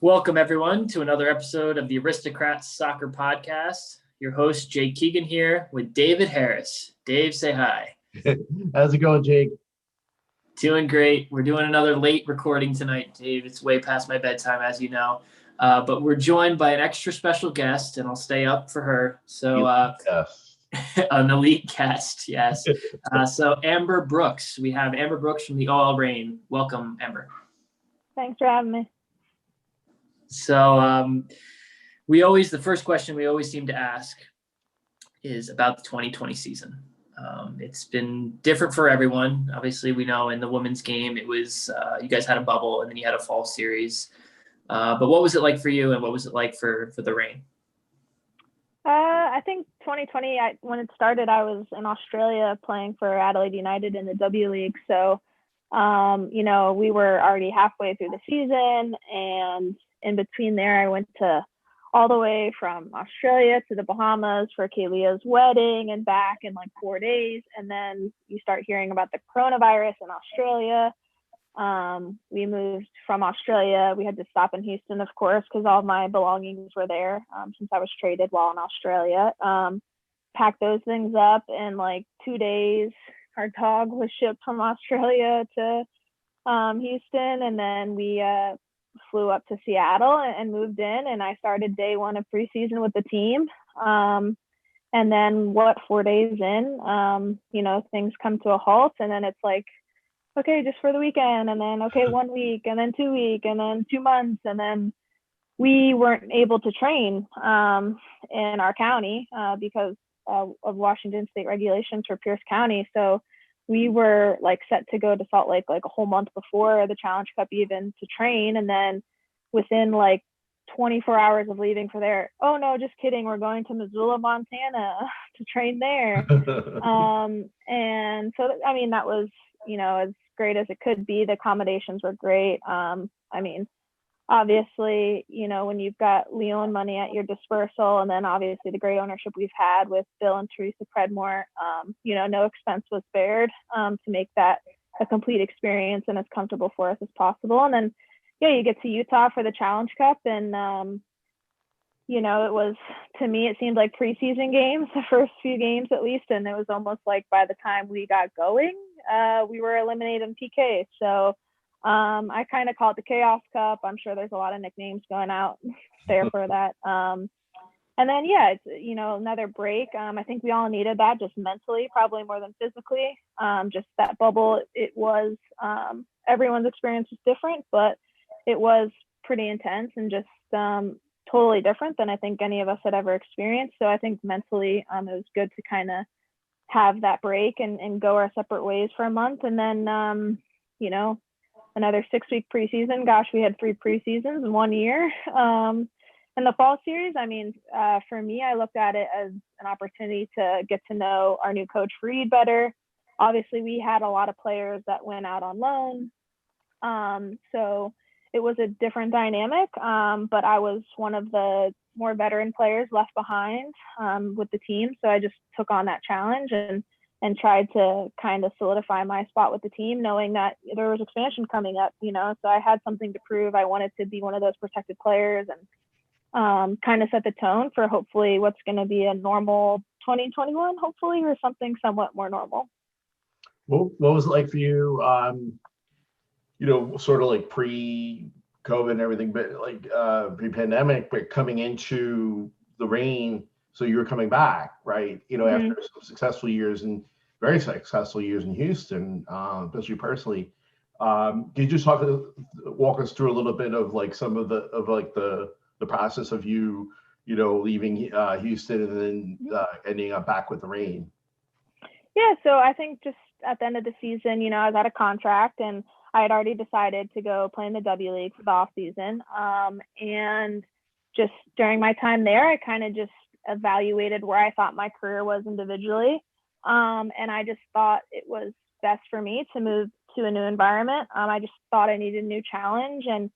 Welcome, everyone, to another episode of the Aristocrats Soccer Podcast. Your host, Jake Keegan, here with David Harris. Dave, say hi. How's it going, Jake? Doing great. We're doing another late recording tonight, Dave. It's way past my bedtime, as you know. But we're joined by an extra special guest, and I'll stay up for her. So, an elite guest, yes. So, Amber Brooks. We have Amber Brooks from the OL Reign. Welcome, Amber. Thanks for having me. So the first question we always seem to ask is about the 2020 season. It's been different for everyone. Obviously, we know in the women's game, it was you guys had a bubble and then you had a fall series. But what was it like for you, and what was it like for the Reign? I think 2020, when it started, I was in Australia playing for Adelaide United in the W League. So, we were already halfway through the season, and in between there, I went all the way from Australia to the Bahamas for Kaylee's wedding and back in like 4 days. And then you start hearing about the coronavirus in Australia. We moved from Australia. We had to stop in Houston, of course, because all my belongings were there since I was traded while in Australia. Packed those things up in like 2 days. Our dog was shipped from Australia to Houston, and then we flew up to Seattle and moved in, and I started day one of preseason with the team. And then 4 days in, things come to a halt, and then it's like, okay, just for the weekend, and then, okay, 1 week, and then 2 weeks, and then 2 months. And then we weren't able to train in our county because of Washington state regulations for Pierce County. So we were like set to go to Salt Lake like a whole month before the Challenge Cup even to train. And then within like 24 hours of leaving for there, oh no, just kidding, we're going to Missoula, Montana to train there. And so, I mean, that was, as great as it could be. The accommodations were great. Obviously, when you've got Leon money at your dispersal, and then obviously the great ownership we've had with Bill and Teresa Predmore, no expense was spared to make that a complete experience and as comfortable for us as possible. And then, you get to Utah for the Challenge Cup, and, it was, to me, it seemed like preseason games, the first few games at least, and it was almost like by the time we got going, we were eliminated in PK. So, I kind of call it the Chaos Cup. I'm sure there's a lot of nicknames going out there for that. And then, it's, another break. I think we all needed that just mentally, probably more than physically. Just that bubble, it was, everyone's experience was different, but it was pretty intense and just totally different than I think any of us had ever experienced. So I think mentally, it was good to kind of have that break and go our separate ways for a month. And then, another 6-week preseason. Gosh, we had 3 preseasons in 1 year. And the fall series, for me, I looked at it as an opportunity to get to know our new coach, Reed, better. Obviously, we had a lot of players that went out on loan. So it was a different dynamic, but I was one of the more veteran players left behind with the team. So I just took on that challenge and tried to kind of solidify my spot with the team, knowing that there was expansion coming up, so I had something to prove. I wanted to be one of those protected players and kind of set the tone for hopefully what's going to be a normal 2021, hopefully, or something somewhat more normal. What was it like for you, sort of like pre-COVID and everything, but like pre-pandemic, but coming into the Reign, so you were coming back, right? After some successful years and very successful years in Houston, especially personally. Can you just walk us through a little bit of like some of the process of you, leaving Houston and then ending up back with the Reign? Yeah, so I think just at the end of the season, I was out of contract and I had already decided to go play in the W League for the off season. And just during my time there, I kind of just evaluated where I thought my career was individually. And I just thought it was best for me to move to a new environment. I just thought I needed a new challenge, and,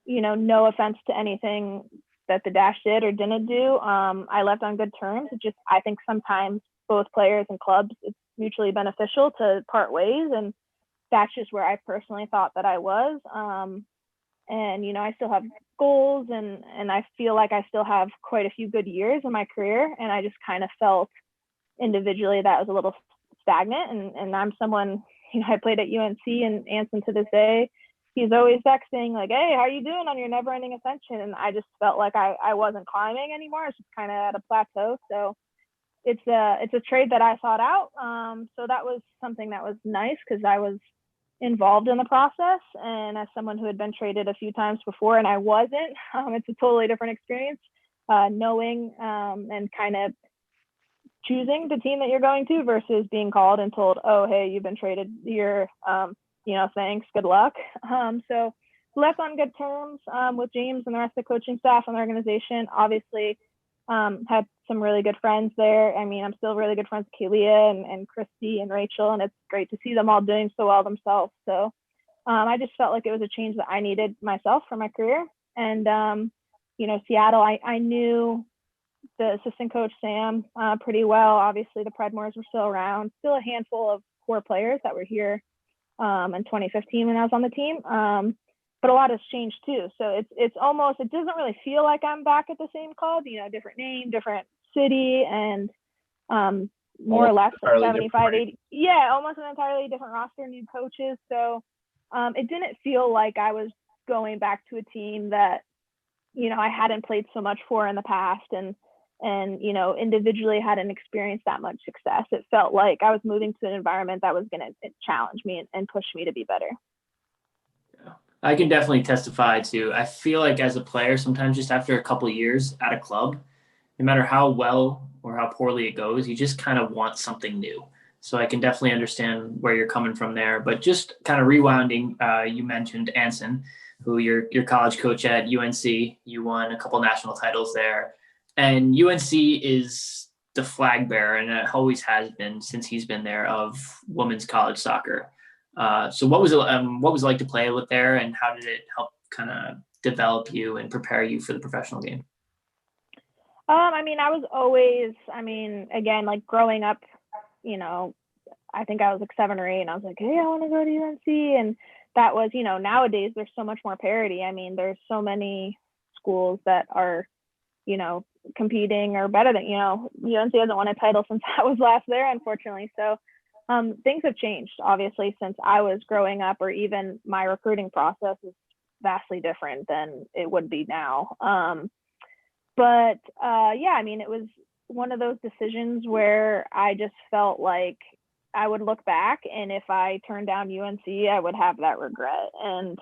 no offense to anything that the Dash did or didn't do. I left on good terms. I think sometimes both players and clubs, it's mutually beneficial to part ways. And that's just where I personally thought that I was. and, you know, I still have goals, and I feel like I still have quite a few good years in my career. And I just kind of felt individually that was a little stagnant. And I'm someone, you know, I played at UNC, and Anson to this day, he's always texting like, hey, how are you doing on your never ending ascension? And I just felt like I wasn't climbing anymore. It's just kind of at a plateau. So it's a trade that I sought out. So that was something that was nice, because I was involved in the process, and as someone who had been traded a few times before and I wasn't, it's a totally different experience, knowing and kind of choosing the team that you're going to versus being called and told, oh, hey, you've been traded, you're you know, thanks, good luck. So left on good terms with James and the rest of the coaching staff and the organization. Obviously had some really good friends there. I mean, I'm still really good friends with Kalia and Christy and Rachel, and it's great to see them all doing so well themselves. So I just felt like it was a change that I needed myself for my career. And, you know, Seattle, I knew the assistant coach, Sam, pretty well. Obviously, the Predmores were still around, still a handful of core players that were here in 2015 when I was on the team. But a lot has changed too. So it's almost, it doesn't really feel like I'm back at the same club, you know, different name, different city, and more or less like 75, 80. Yeah, almost an entirely different roster, new coaches. So it didn't feel like I was going back to a team that, you know, I hadn't played so much for in the past, and you know, individually hadn't experienced that much success. It felt like I was moving to an environment that was going to challenge me and push me to be better. I can definitely testify to, I feel like as a player, sometimes just after a couple of years at a club, no matter how well or how poorly it goes, you just kind of want something new. So I can definitely understand where you're coming from there. But just kind of rewinding, you mentioned Anson, who your college coach at UNC. You won a couple national titles there. And UNC is the flag bearer, and it always has been since he's been there, of women's college soccer. So what was it like to play with there, and how did it help kind of develop you and prepare you for the professional game? I mean, I was always, I mean, again, like growing up, you know, I think I was like 7 or 8, and I was like, hey, I want to go to UNC. And that was, you know, nowadays there's so much more parity. I mean, there's so many schools that are, you know, competing or better than, you know, UNC hasn't won a title since I was last there, unfortunately. So things have changed, obviously, since I was growing up, or even my recruiting process is vastly different than it would be now. But yeah, I mean, it was one of those decisions where I just felt like I would look back, and if I turned down UNC, I would have that regret. And,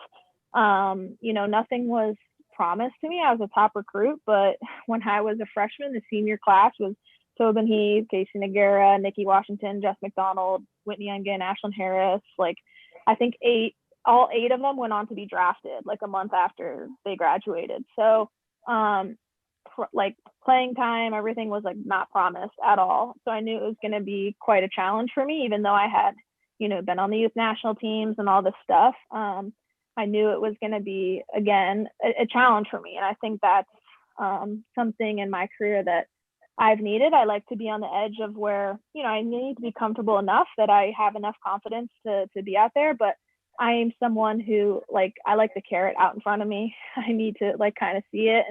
you know, nothing was promised to me. I was a top recruit, but when I was a freshman, the senior class was Tobin Heath, Casey Nagara, Nikki Washington, Jess McDonald, Whitney Engen, Ashlyn Harris. Like, I think all 8 of them went on to be drafted like a month after they graduated. So, like playing time, everything was like not promised at all. So I knew it was going to be quite a challenge for me, even though I had, you know, been on the youth national teams and all this stuff. I knew it was going to be, again, a challenge for me. And I think that's something in my career that I've needed. I like to be on the edge of where, you know, I need to be comfortable enough that I have enough confidence to be out there. But I am someone who, like, I like the carrot out in front of me. I need to like kind of see it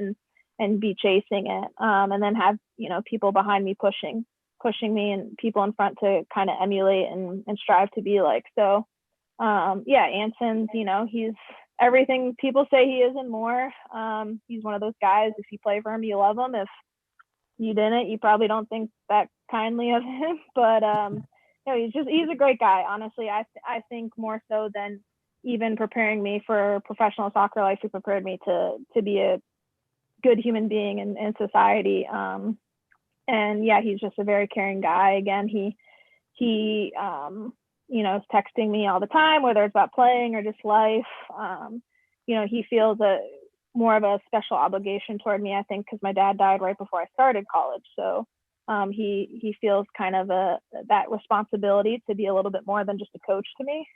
and be chasing it, and then have, you know, people behind me pushing me, and people in front to kind of emulate and strive to be like. So yeah, Anson's, you know, he's everything people say he is and more. He's one of those guys, if you play for him, you love him. If you didn't, you probably don't think that kindly of him. But you know, he's a great guy. Honestly, I think more so than even preparing me for professional soccer life, he prepared me to be a good human being in society. And yeah, he's just a very caring guy. Again, he you know, is texting me all the time, whether it's about playing or just life. You know, he feels more of a special obligation toward me, I think, because my dad died right before I started college. So he feels kind of that responsibility to be a little bit more than just a coach to me.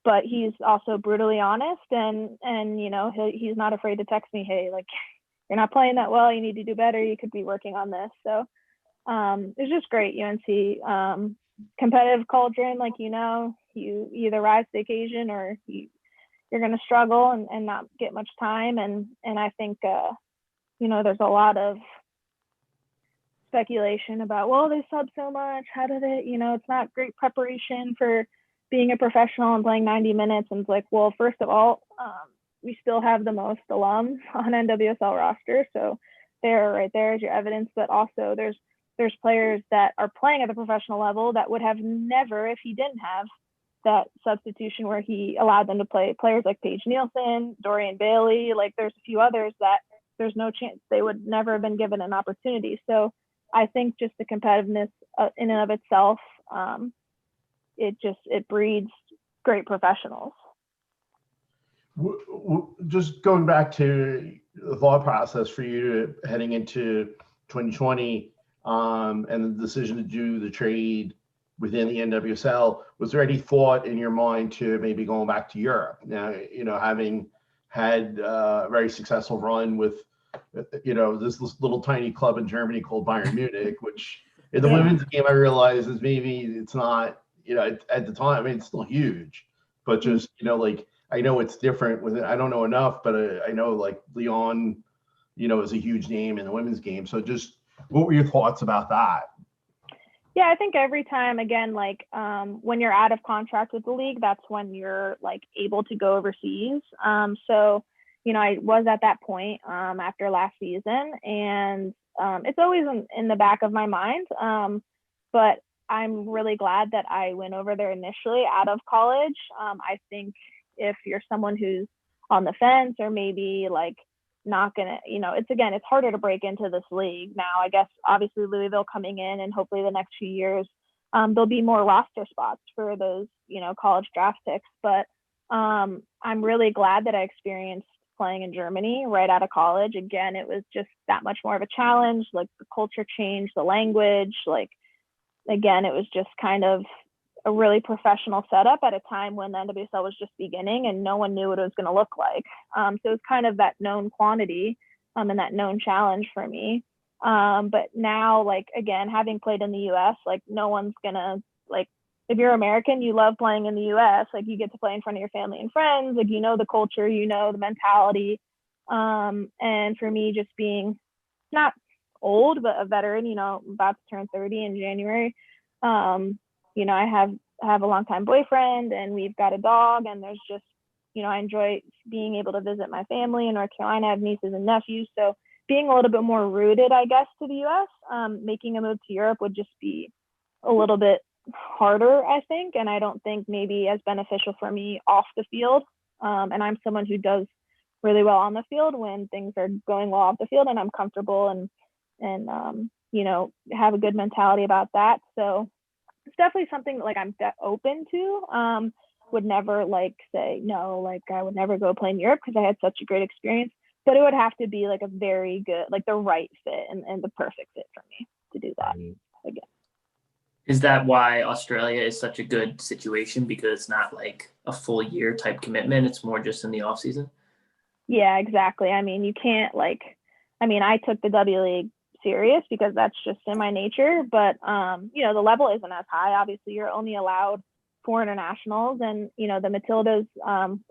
But he's also brutally honest, and you know, he's not afraid to text me, hey, like, you're not playing that well, you need to do better, you could be working on this. So it's just great. UNC, competitive culture, and like, you know, you either rise to the occasion or you're going to struggle and not get much time. And I think, there's a lot of speculation about, well, they sub so much. How do they, it's not great preparation for being a professional and playing 90 minutes. And it's like, well, first of all, we still have the most alums on NWSL roster. So there, right there is your evidence. But also there's players that are playing at the professional level that would have never, if he didn't have that substitution where he allowed them to play, players like Paige Nielsen, Dorian Bailey, like there's a few others that there's no chance they would never have been given an opportunity. So I think just the competitiveness in and of itself, it breeds great professionals. Just going back to the thought process for you heading into 2020 and the decision to do the trade within the NWSL, was there any thought in your mind to maybe going back to Europe? Now, having had a very successful run with, this little tiny club in Germany called Bayern Munich, which in the women's game I realized is maybe it's not, at the time, I mean, it's still huge, but just, I know it's different with it. I don't know enough, but I know like Lyon, is a huge name in the women's game. So just what were your thoughts about that? Yeah, I think every time, again, like when you're out of contract with the league, that's when you're like able to go overseas. So, I was at that point after last season, and it's always in the back of my mind. But I'm really glad that I went over there initially out of college. I think if you're someone who's on the fence or maybe like not gonna, it's harder to break into this league now. I guess obviously Louisville coming in, and hopefully the next few years there'll be more roster spots for those college draft picks. But I'm really glad that I experienced playing in Germany right out of college. Again, it was just that much more of a challenge. Like the culture change, the language, like again, it was just kind of a really professional setup at a time when the NWSL was just beginning and no one knew what it was going to look like. So it was kind of that known quantity and that known challenge for me. But now, like, again, having played in the US, like no one's going to, like, if you're American, you love playing in the US, like you get to play in front of your family and friends, like, the culture, the mentality. And for me, just being not old, but a veteran, about to turn 30 in January, I have a longtime boyfriend and we've got a dog, and there's just, I enjoy being able to visit my family in North Carolina. I have nieces and nephews. So being a little bit more rooted, I guess, to the US, making a move to Europe would just be a little bit harder, I think. And I don't think maybe as beneficial for me off the field. And I'm someone who does really well on the field when things are going well off the field, and I'm comfortable and have a good mentality about that. So it's definitely something that, like, I'm open to. Would never like say no, like I would never go play in Europe because I had such a great experience, but it would have to be like a very good, like the right fit and the perfect fit for me to do that again. Is that why Australia is such a good situation? Because it's not like a full year type commitment. It's more just in the off season. Yeah, exactly. I mean, you can't I took the W League serious because that's just in my nature, but the level isn't as high. Obviously, you're only allowed 4 internationals, and the Matildas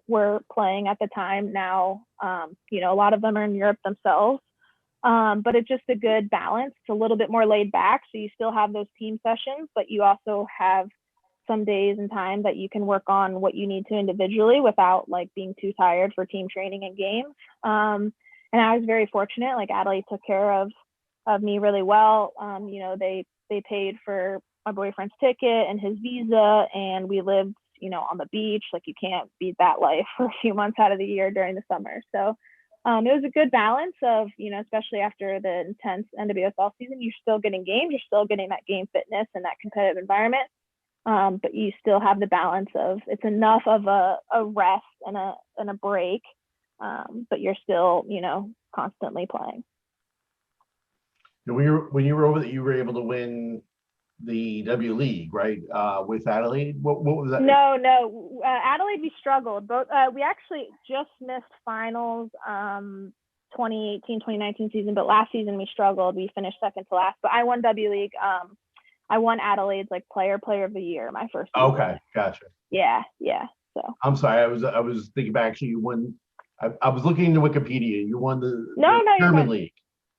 were playing at the time. Now a lot of them are in Europe themselves, but it's just a good balance. It's a little bit more laid back, so you still have those team sessions, but you also have some days and time that you can work on what you need to individually without like being too tired for team training and games. And I was very fortunate. Like Adelaide took care of me really well. They paid for my boyfriend's ticket and his visa, and we lived, on the beach. Like you can't beat that life for a few months out of the year during the summer. So it was a good balance of, especially after the intense NWSL season, you're still getting games, you're still getting that game fitness and that competitive environment. But you still have the balance of it's enough of a rest and a break, but you're still, constantly playing. When you were over there, you were able to win the W League, right? With Adelaide. What was that? No. Adelaide, we struggled. Both we actually just missed finals 2018, 2019 season, but last season we struggled. We finished second to last. But I won W League. I won Adelaide's like player of the year my first season. Okay, gotcha. Yeah. So I'm sorry, I was thinking back. Actually, you won. I was looking into Wikipedia. You won the German league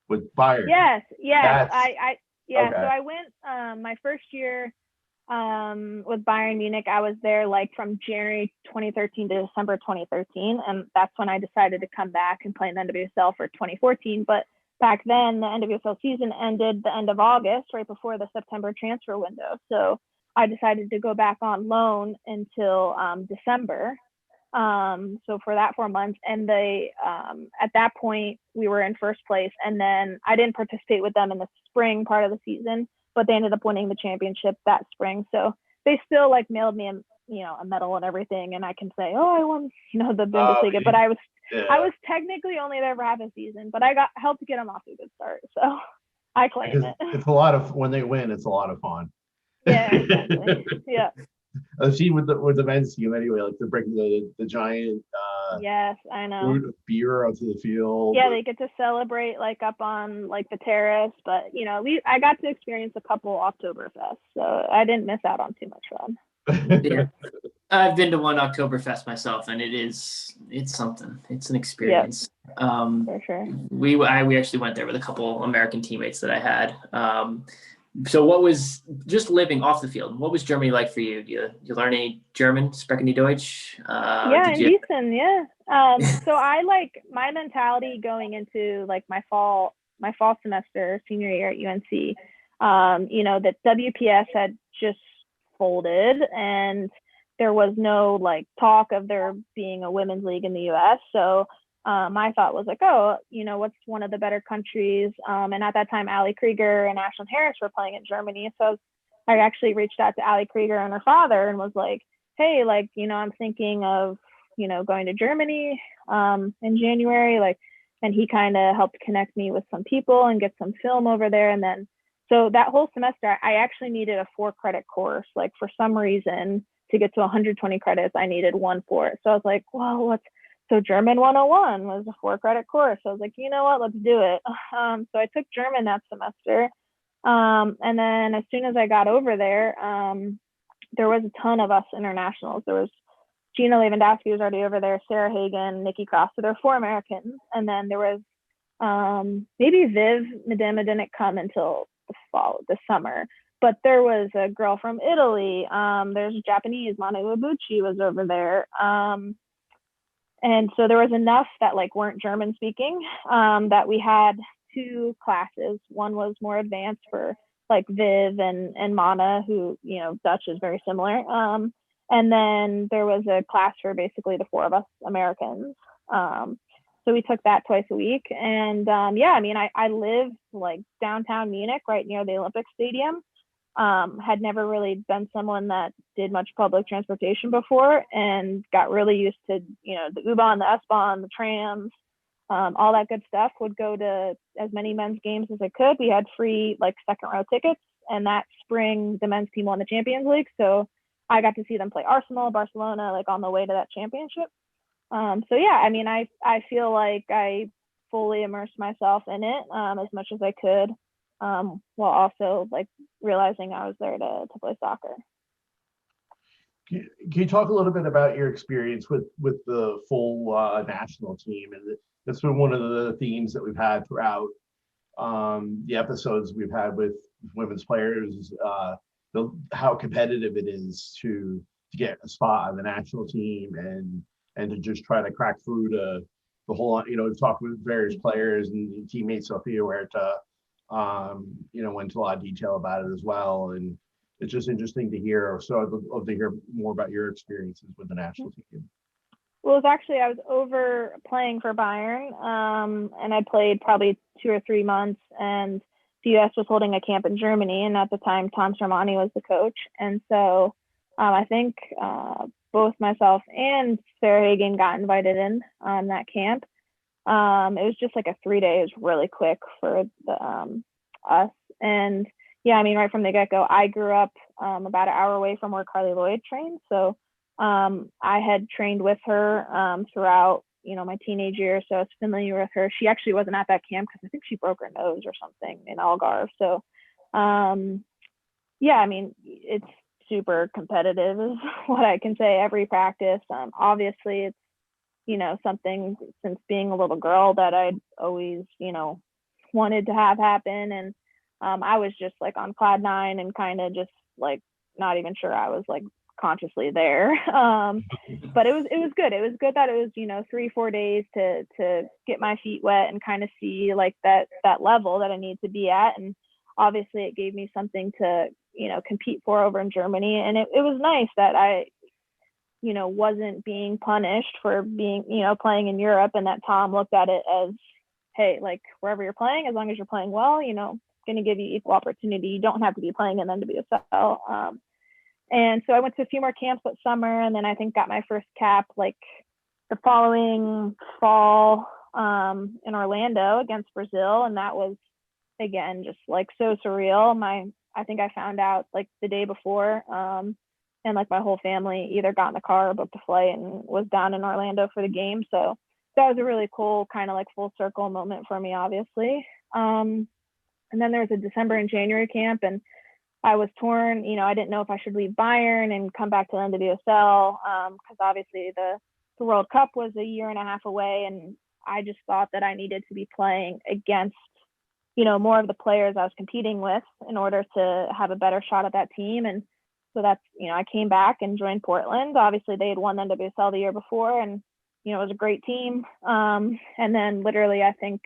with Bayern. Yes. That's, Yeah. okay. So I went my first year with Bayern Munich. I was there like from January 2013 to December 2013, and that's when I decided to come back and play in the NWSL for 2014. But back then, the NWSL season ended the end of August, right before the September transfer window. So I decided to go back on loan until December. So for that 4 months, and they at that point we were in first place, and then I didn't participate with them in the spring part of the season, but they ended up winning the championship that spring. So they still like mailed me a medal and everything, and I can say, oh, I won the Bundesliga, but I was technically only there for half a season, but I got helped to get them off to a good start, so I claim it. It's a lot of, when they win, it's a lot of fun. Yeah, exactly. Yeah. See, with the men's team anyway, like they're breaking the giant yes, I know, fruit of beer onto the field. Yeah, they get to celebrate like up on like the terrace, but I got to experience a couple Oktoberfest, so I didn't miss out on too much fun. Yeah. I've been to one Oktoberfest myself, and it's something. It's an experience. Yep. For sure. We actually went there with a couple American teammates that I had. So what was, just living off the field, what was Germany like for you? You learn any German? Sprechen die Deutsch? Yeah, decent, yeah. So I like my mentality going into like my fall semester, senior year at UNC, that WPS had just folded, and there was no like talk of there being a women's league in the US. So my thought was like, what's one of the better countries? And at that time, Ali Krieger and Ashlyn Harris were playing in Germany. So I actually reached out to Ali Krieger and her father and was like, hey, like, I'm thinking of, going to Germany in January. Like, and he kind of helped connect me with some people and get some film over there. And then, so that whole semester, I actually needed a 4-credit course. Like, for some reason, to get to 120 credits, I needed 1 for it. So I was like, well, so German 101 was a 4-credit course. So I was like, you know what, let's do it. So I took German that semester. And then as soon as I got over there, there was a ton of us internationals. There was Gina Lewandowski was already over there, Sarah Hagen, Nikki Cross. So there were 4 Americans. And then there was maybe Viv Medema didn't come until the summer. But there was a girl from Italy. There's a Japanese, Manu Ibuchi was over there. And so there was enough that like weren't German speaking, that we had 2 classes. One was more advanced for like Viv and Mana, who, Dutch is very similar. And then there was a class for basically the 4 of us Americans. So we took that twice a week. And I live like downtown Munich, right near the Olympic Stadium. Had never really been someone that did much public transportation before, and got really used to, the U-Bahn, the S-Bahn, the trams, all that good stuff. Would go to as many men's games as I could. We had free like second row tickets, and that spring the men's team won the Champions League. So I got to see them play Arsenal, Barcelona, like on the way to that championship. I feel like I fully immersed myself in it as much as I could. While also like realizing I was there to play soccer. Can you talk a little bit about your experience with the full national team? And that's been one of the themes that we've had throughout the episodes we've had with women's players, how competitive it is to get a spot on the national team and to just try to crack through to the whole, we've talked with various players and teammates, Sophia Huerta, went into a lot of detail about it as well. And it's just interesting to hear. So I'd love to hear more about your experiences with the national team. Well, I was over playing for Bayern, and I played probably 2 or 3 months, and the US was holding a camp in Germany. And at the time, Tom Sermani was the coach. And so I think both myself and Sarah Hagen got invited in on that camp. It was just like a 3 days, really quick for us. And right from the get-go, I grew up about an hour away from where Carly Lloyd trained. So I had trained with her throughout, my teenage years. So I was familiar with her. She actually wasn't at that camp because I think she broke her nose or something in Algarve. So, it's super competitive is what I can say every practice. Obviously it's, something since being a little girl that I'd always, wanted to have happen. And I was just like on cloud nine and kind of just like not even sure I was like consciously there. But it was good. It was good that it was, 3-4 days to get my feet wet and kind of see like that level that I need to be at. And obviously it gave me something to, compete for over in Germany. And it was nice that I, wasn't being punished for being, playing in Europe, and that Tom looked at it as, hey, like wherever you're playing, as long as you're playing well, going to give you equal opportunity. You don't have to be playing in NWSL. And so I went to a few more camps that summer, and then I think got my first cap like the following fall in Orlando against Brazil. And that was, again, just like so surreal. I think I found out like the day before, and like my whole family either got in the car or booked a flight and was down in Orlando for the game. So that was a really cool kind of like full circle moment for me, obviously. And then there was a December and January camp, and I was torn. I didn't know if I should leave Bayern and come back to the NWSL because obviously the World Cup was a year and a half away, and I just thought that I needed to be playing against, more of the players I was competing with in order to have a better shot at that team. And so that's, I came back and joined Portland. Obviously they had won NWSL the year before, and, it was a great team. And then literally, I think,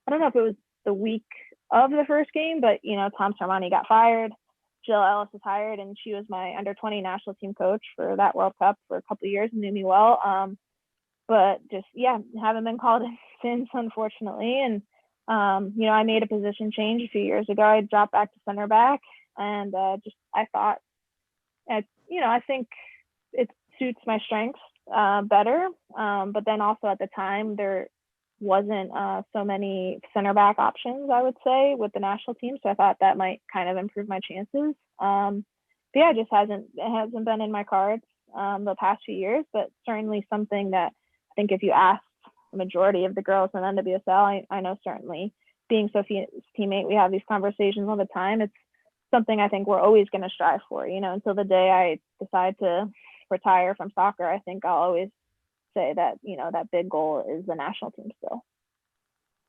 I don't know if it was the week of the first game, but, Tom Sarmani got fired. Jill Ellis was hired, and she was my under 20 national team coach for that World Cup for a couple of years and knew me well. But just, haven't been called in since, unfortunately. And, I made a position change a few years ago. I dropped back to center back, and I thought, I think it suits my strengths better. But then also at the time, there wasn't so many center back options, I would say, with the national team. So I thought that might kind of improve my chances. But it just hasn't been in my cards the past few years, but certainly something that I think if you ask the majority of the girls in NWSL, I know certainly being Sophia's teammate, we have these conversations all the time. It's something I think we're always going to strive for, until the day I decide to retire from soccer. I think I'll always say that, that big goal is the national team still.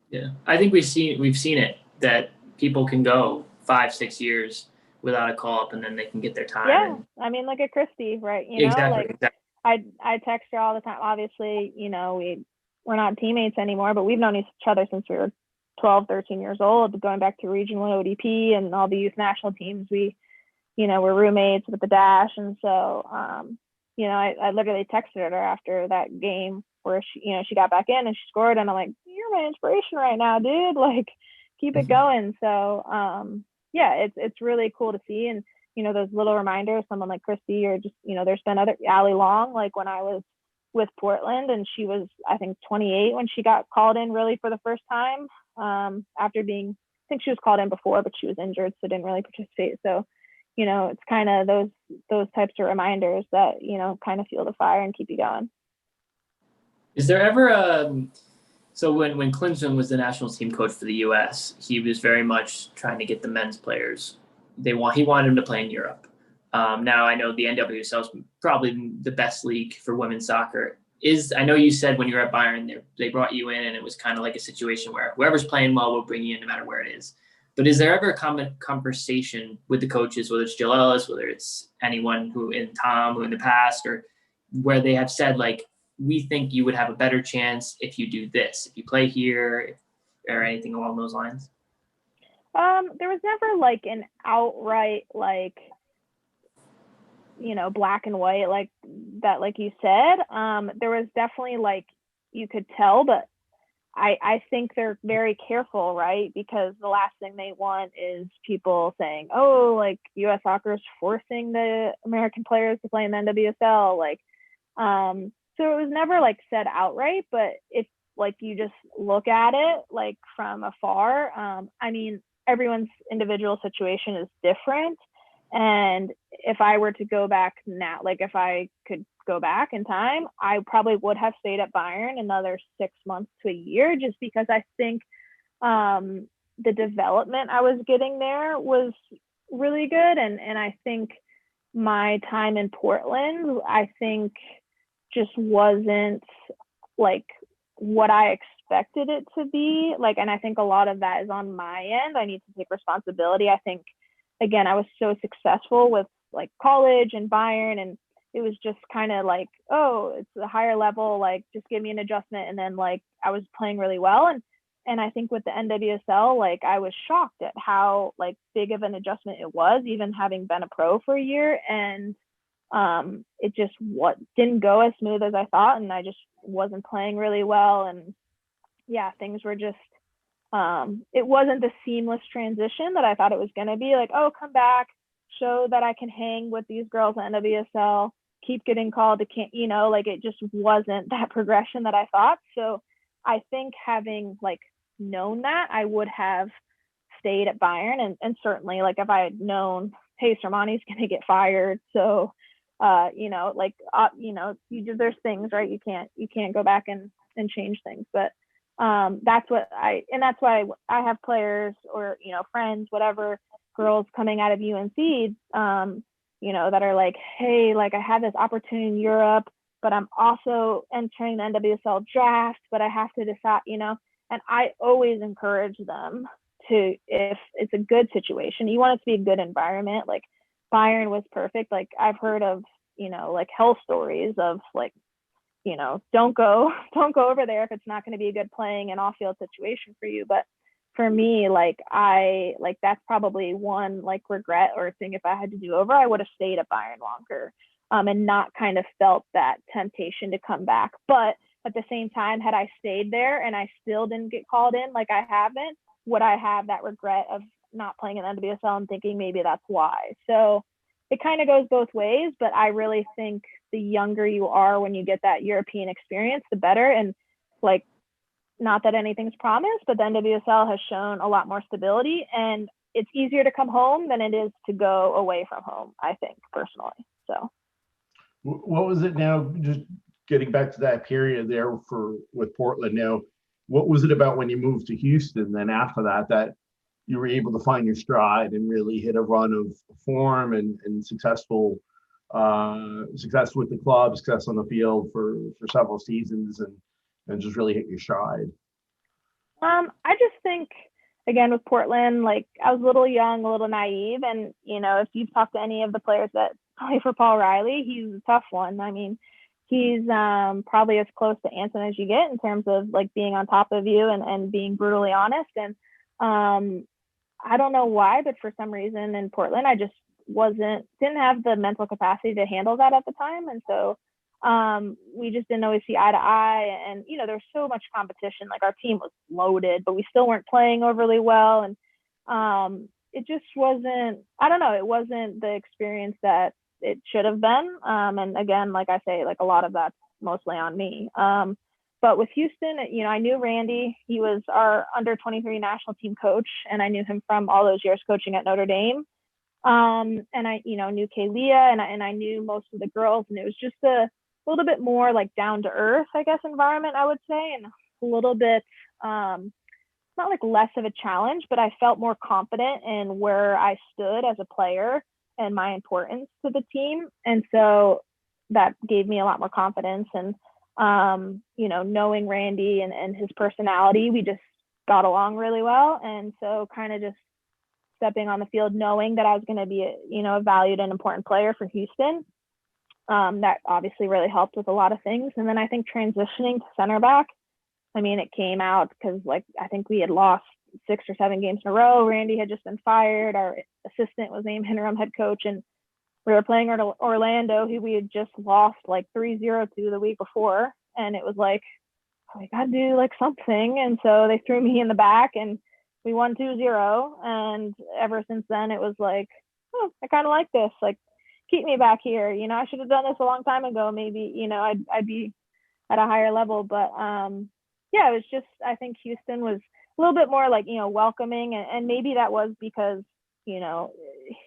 Yeah, I think we've seen it, that people can go 5-6 years without a call up, and then they can get their time. Yeah, I mean, look at Christy, right? Exactly. I text her all the time. Obviously, we're not teammates anymore, but we've known each other since we were 12, 13 years old, going back to regional ODP and all the youth national teams. We, were roommates with the Dash. And so, I literally texted her after that game where she got back in and she scored, and I'm like, you're my inspiration right now, dude. Like, keep it going. So, it's really cool to see. And, those little reminders, someone like Christy, or just, there's been other Allie Long, like when I was with Portland, and she was, I think, 28 when she got called in really for the first time, after being, I think she was called in before, but she was injured, so didn't really participate. So, it's kind of those types of reminders that, kind of fuel the fire and keep you going. Is there ever so when Klinsmann was the national team coach for the U.S., he was very much trying to get the men's players. He wanted them to play in Europe. Now I know the NWSL is probably the best league for women's soccer. I know you said when you were at Bayern, they brought you in, and it was kind of like a situation where whoever's playing well will bring you in no matter where it is. But is there ever a conversation with the coaches, whether it's Jill Ellis, whether it's anyone who in the past, or where they have said, like, we think you would have a better chance if you do this, if you play here, or anything along those lines? There was never like an outright, like, black and white, like that, like you said. There was definitely, like, you could tell, but I think they're very careful, right? Because the last thing they want is people saying, oh, like, U.S. soccer is forcing the American players to play in the NWSL. Like, so it was never like said outright, but if like you just look at it like from afar, I mean, everyone's individual situation is different. And if I were to go back now, like if I could go back in time, I probably would have stayed at Bayern another 6 months to a year, just because I think the development I was getting there was really good. And I think, my time in Portland, I think just wasn't like what I expected it to be. Like, and I think a lot of that is on my end. I need to take responsibility. I think, again, I was so successful with like college and Bayern, and it was just kind of like, oh, it's a higher level, like just give me an adjustment. And then like I was playing really well. And I think with the NWSL, like I was shocked at how like big of an adjustment it was, even having been a pro for a year. And it just didn't go as smooth as I thought, and I just wasn't playing really well. And yeah, things were just it wasn't the seamless transition that I thought it was going to be. Like, oh, come back, show that I can hang with these girls at NWSL, keep getting called to can't, like it just wasn't that progression that I thought. So I think having like known that, I would have stayed at Bayern, and certainly like if I had known, hey, Sermani's going to get fired, so there's things, right? You can't go back and change things, but that's why I have players or friends, whatever, girls coming out of UNC, that are like, hey, like I have this opportunity in Europe, but I'm also entering the NWSL draft, but I have to decide, and I always encourage them to, if it's a good situation, you want it to be a good environment. Like Bayern was perfect. Like I've heard of, like hell stories of like, don't go over there if it's not going to be a good playing and off-field situation for you. But for me, that's probably one like regret or thing. If I had to do over, I would have stayed at Bayern longer, and not kind of felt that temptation to come back. But at the same time, had I stayed there and I still didn't get called in, like I haven't, would I have that regret of not playing in NWSL and thinking maybe that's why? So it kind of goes both ways, but I really think the younger you are when you get that European experience, the better. And like, not that anything's promised, but the NWSL has shown a lot more stability, and it's easier to come home than it is to go away from home, I think, personally. So what was it now, just getting back to that period there with Portland now, what was it about when you moved to Houston then after that you were able to find your stride and really hit a run of form and success with the club, success on the field for several seasons, and just really hit your stride? I just think, again, with Portland, like I was a little young, a little naive, and if you've talked to any of the players that play for Paul Riley, he's a tough one. I mean, he's probably as close to Anson as you get in terms of like being on top of you and being brutally honest. And I don't know why, but for some reason in Portland, I just didn't have the mental capacity to handle that at the time. And so we just didn't always see eye to eye. And, there's so much competition. Like our team was loaded, but we still weren't playing overly well. And it just wasn't, I don't know, it wasn't the experience that it should have been. And again, like I say, like a lot of that's mostly on me. But with Houston, I knew Randy. He was our under-23 national team coach, and I knew him from all those years coaching at Notre Dame. And I, knew Kaylia, and I knew most of the girls, and it was just a little bit more like down to earth, I guess, environment, I would say, and a little bit, not like less of a challenge, but I felt more confident in where I stood as a player and my importance to the team. And so that gave me a lot more confidence. And knowing Randy and his personality, we just got along really well. And so kind of just stepping on the field, knowing that I was going to be a valued and important player for Houston, that obviously really helped with a lot of things. And then I think transitioning to center back, I mean, it came out because like I think we had lost 6 or 7 games in a row. Randy had just been fired. Our assistant was named interim head coach, and we were playing Orlando, who we had just lost like 3-0 to the week before. And it was like, oh, we got to do like something. And so they threw me in the back and we won 2-0. And ever since then, it was like, oh, I kind of like this. Like, keep me back here. I should have done this a long time ago. Maybe, I'd be at a higher level. But yeah, it was just, I think Houston was a little bit more like, welcoming. And maybe that was because,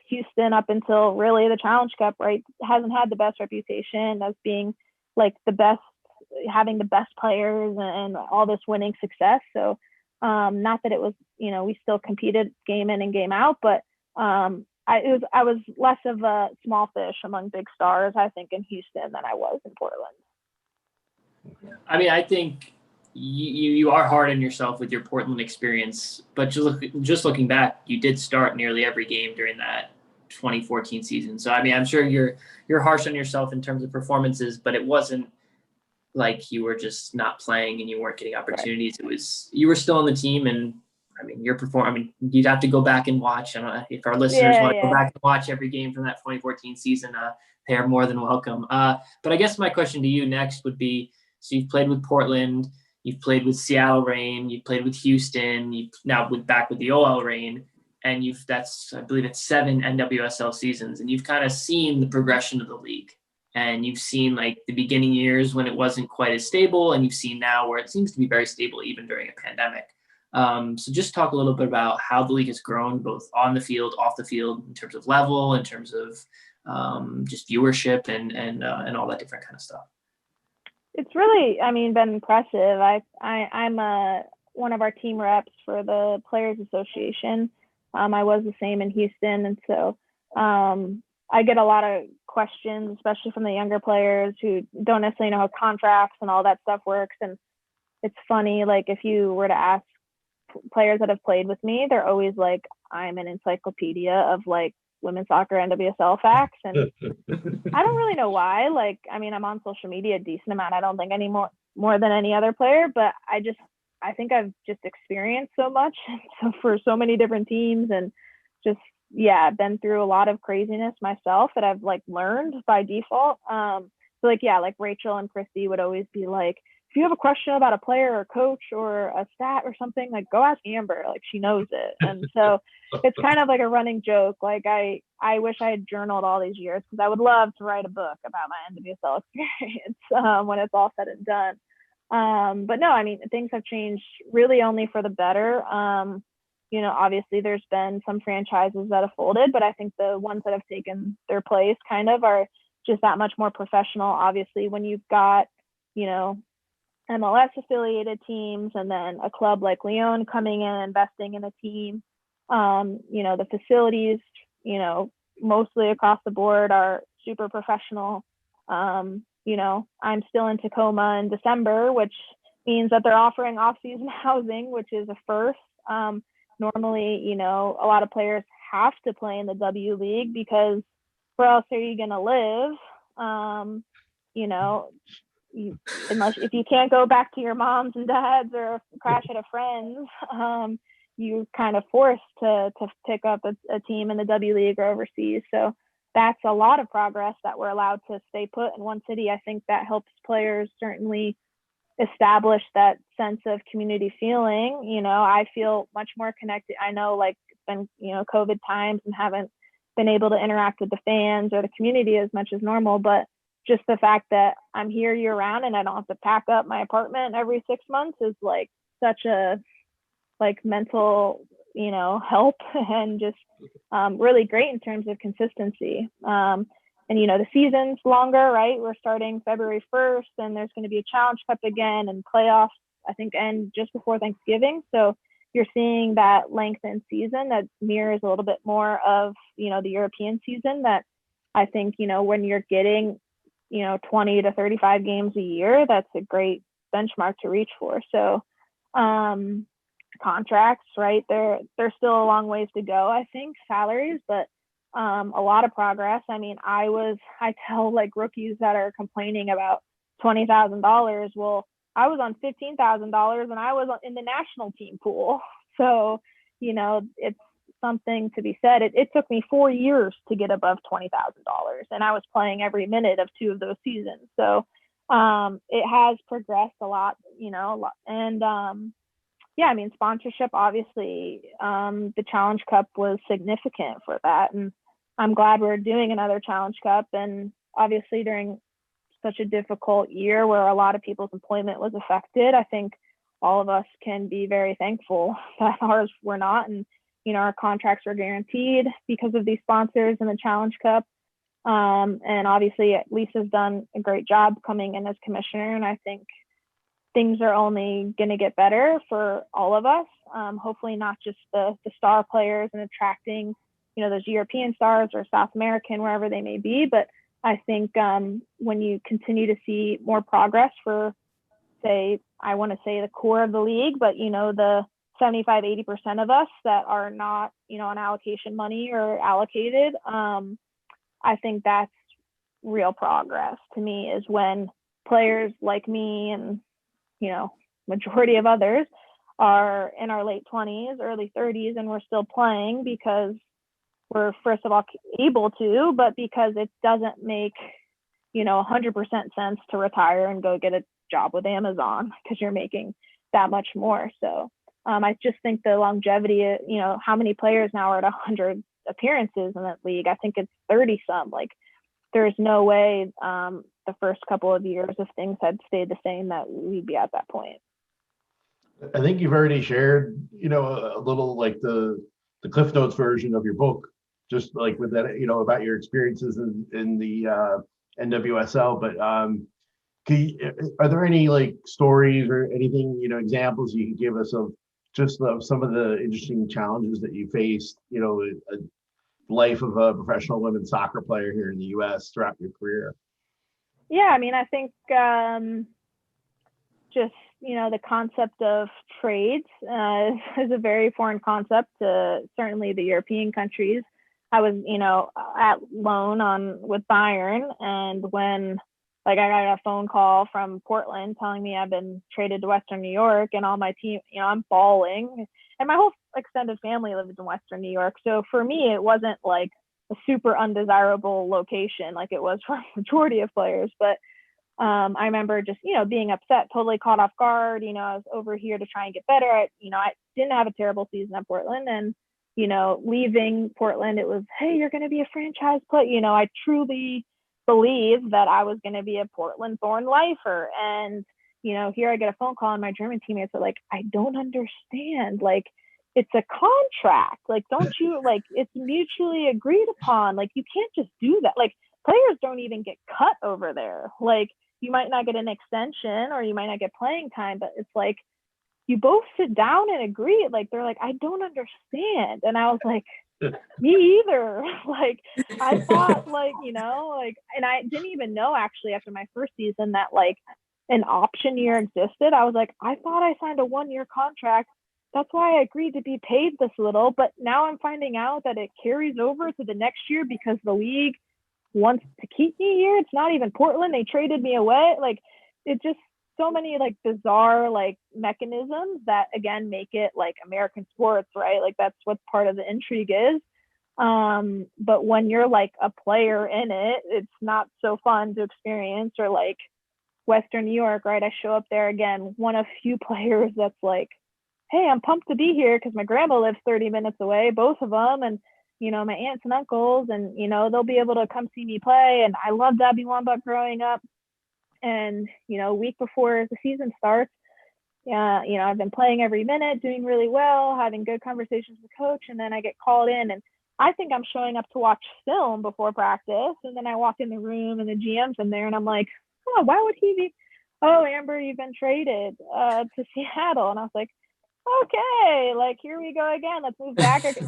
Houston up until really the Challenge Cup, right, hasn't had the best reputation as being like the best, having the best players and all this winning success. So not that it was, we still competed game in and game out, but I was less of a small fish among big stars, I think, in Houston than I was in Portland. I mean, I think you are hard on yourself with your Portland experience, but just looking back, you did start nearly every game during that 2014 season. So I mean, I'm sure you're harsh on yourself in terms of performances, but it wasn't like you were just not playing and you weren't getting opportunities. Right. It was you were still on the team, and I mean, you'd have to go back and watch. I don't know if our listeners want to go back and watch every game from that 2014 season. They are more than welcome. But I guess my question to you next would be: so you've played with Portland, you've played with Seattle Reign, you've played with Houston, you've now back with the OL Reign, and I believe it's 7 NWSL seasons, and you've kind of seen the progression of the league. And you've seen like the beginning years when it wasn't quite as stable, and you've seen now where it seems to be very stable even during a pandemic. So just talk a little bit about how the league has grown, both on the field, off the field, in terms of level, in terms of just viewership and all that different kind of stuff. It's really, been impressive. I'm one of our team reps for the Players Association. I was the same in Houston, and so I get a lot of questions, especially from the younger players who don't necessarily know how contracts and all that stuff works. And it's funny, like if you were to ask players that have played with me, they're always like, I'm an encyclopedia of like women's soccer NWSL facts. And I don't really know why. Like, I'm on social media a decent amount. I don't think any more than any other player, but I think I've just experienced so much for so many different teams, and just, been through a lot of craziness myself that I've like learned by default. So like Rachel and Christy would always be like, if you have a question about a player or coach or a stat or something, like go ask Amber, like she knows it. And so it's kind of like a running joke. Like I wish I had journaled all these years, because I would love to write a book about my NWSL experience when it's all said and done. But no, things have changed really only for the better. Obviously there's been some franchises that have folded, but I think the ones that have taken their place kind of are just that much more professional. Obviously, when you've got, MLS affiliated teams, and then a club like Lyon coming in, investing in a team, the facilities, mostly across the board are super professional. I'm still in Tacoma in December, which means that they're offering off-season housing, which is a first. Normally, a lot of players have to play in the W League, because where else are you going to live? Unless if you can't go back to your moms and dads or crash at a friend's, you're kind of forced to pick up a team in the W League or overseas. So that's a lot of progress that we're allowed to stay put in one city. I think that helps players certainly establish that sense of community feeling. I feel much more connected. I know like it's been, COVID times and haven't been able to interact with the fans or the community as much as normal, but just the fact that I'm here year round and I don't have to pack up my apartment every 6 months is like such a like mental, help, and just really great in terms of consistency. And, the season's longer, right? We're starting February 1st, and there's going to be a Challenge Cup again, and playoffs, I think, end just before Thanksgiving. So you're seeing that lengthened season that mirrors a little bit more of, the European season that I think, when you're getting, 20 to 35 games a year, that's a great benchmark to reach for. So contracts, right? They're still a long ways to go, I think, salaries, but a lot of progress. I tell like rookies that are complaining about $20,000. Well, I was on $15,000 and I was in the national team pool. So, it's something to be said. It took me 4 years to get above $20,000, and I was playing every minute of 2 of those seasons. So it has progressed a lot, and sponsorship, obviously, the Challenge Cup was significant for that. And I'm glad we're doing another Challenge Cup. And obviously during such a difficult year where a lot of people's employment was affected, I think all of us can be very thankful that ours were not. And, our contracts were guaranteed because of these sponsors and the Challenge Cup. And obviously Lisa's done a great job coming in as commissioner. And I think things are only going to get better for all of us. Hopefully not just the star players and attracting, those European stars or South American, wherever they may be. But I think when you continue to see more progress for, say, I want to say the core of the league, but, the 75-80% of us that are not, on allocation money or allocated, I think that's real progress to me, is when players like me and, majority of others are in our late 20s, early 30s, and we're still playing because we're, first of all, able to, but because it doesn't make, 100% sense to retire and go get a job with Amazon because you're making that much more. So I just think the longevity, how many players now are at 100 appearances in that league? I think it's 30 some. Like, there's no way the first couple of years, if things had stayed the same, that we'd be at that point. I think you've already shared, a little like the Cliff Notes version of your book, just like with that, about your experiences in the NWSL. But are there any like stories or anything, examples you can give us of just some of the interesting challenges that you faced, a life of a professional women's soccer player here in the U.S. throughout your career? Yeah, I mean, I think just, the concept of trades is a very foreign concept to certainly the European countries. I was, at loan with Bayern, and when I got a phone call from Portland telling me I've been traded to Western New York, and all my team, I'm bawling, and my whole extended family lives in Western New York. So for me, it wasn't like a super undesirable location like it was for a majority of players. But I remember just, being upset, totally caught off guard. I was over here to try and get better. I didn't have a terrible season at Portland, and, leaving Portland, it was, hey, you're going to be a franchise player. I truly believe that I was going to be a Portland born lifer. And, here I get a phone call, and my German teammates are like, I don't understand. Like, it's a contract. Like, don't you, like, it's mutually agreed upon. Like, you can't just do that. Like, players don't even get cut over there. Like, you might not get an extension or you might not get playing time, but it's like, you both sit down and agree. Like, they're like, I don't understand. And I was like, me either. Like, I thought, like, and I didn't even know actually after my first season that like an option year existed. I was like, I thought I signed a 1-year contract. That's why I agreed to be paid this little. But now I'm finding out that it carries over to the next year because the league wants to keep me here. It's not even Portland. They traded me away. Like, it just, so many like bizarre like mechanisms that again make it like American sports, right? Like, that's what part of the intrigue is. But when you're like a player in it, it's not so fun to experience. Or like Western New York, right? I show up there again, one of few players that's like, hey, I'm pumped to be here because my grandma lives 30 minutes away, both of them, and my aunts and uncles, and they'll be able to come see me play. And I loved Abby Wambach growing up. And, a week before the season starts, I've been playing every minute, doing really well, having good conversations with the coach. And then I get called in, and I think I'm showing up to watch film before practice. And then I walk in the room and the GM's in there, and I'm like, oh, why would he be? Oh, Amber, you've been traded to Seattle. And I was like, okay, like, here we go again. Let's move back. Just